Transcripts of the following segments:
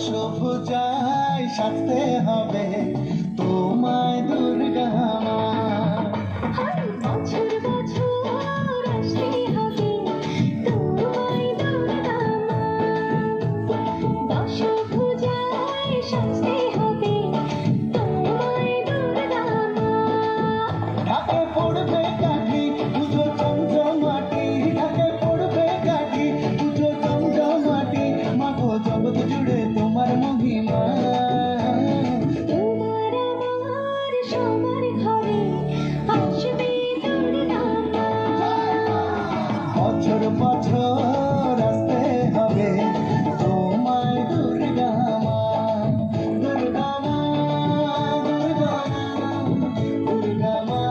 দশভুজায় সাজতে হবে তোমায় দুর্গা মা। বছর বছর আসতে হবে তোমায় দুর্গা মা। দশভুজায় সাজতে হবে তোমায় দুর্গা মা। ঢাকে পড়বে কাঠি পুজো চমচমাটি, ঢাকে পড়বে কাঠি পুজো চমচমাটি, মাগো জগৎ জুড়ে তোমার মহিমা। তোমার আমার সবার ঘরে আসবে দুর্গা মা। বছর বছর আসতে হবে তোমায় দুর্গা মা। দুর্গা মা, দুর্গা মা, দুর্গা মা,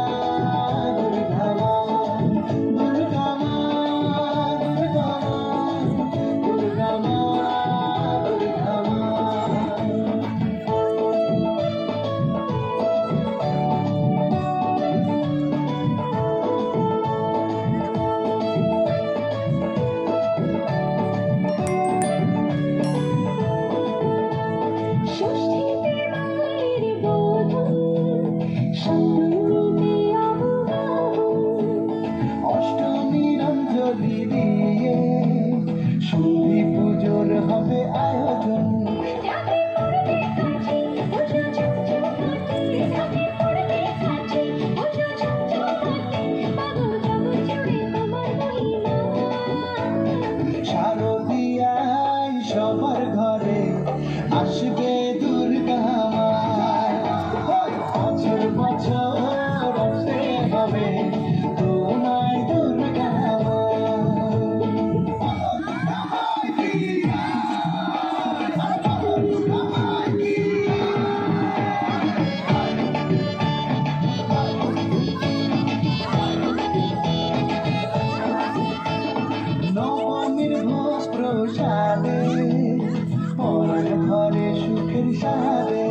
দুর্গা মা, দুর্গা মা, দুর্গা মা, দুর্গা মা, দুর্গা মা। ষষ্ঠীতে মায়ের বোধন, সপ্তমীতে অবগাহন, অষ্টমীর অঞ্জলি দিয়ে সন্ধি পুজোর হবে আয়োজন। যাকে পড়বে কাছে পুজো চমচমাটি, যাকে পড়বে কাছে পুজো চমচমাটি, মাগো জগৎ জুড়ে তোমার মহিমা। শারদিয়ায় সবার ঘরে আসবে দুর্গা মা। বছর বছর আসতে হবে তোমায় দুর্গা মা। নবমীর ভোজ প্রসাদে পরার ঘরে সুখের সাদে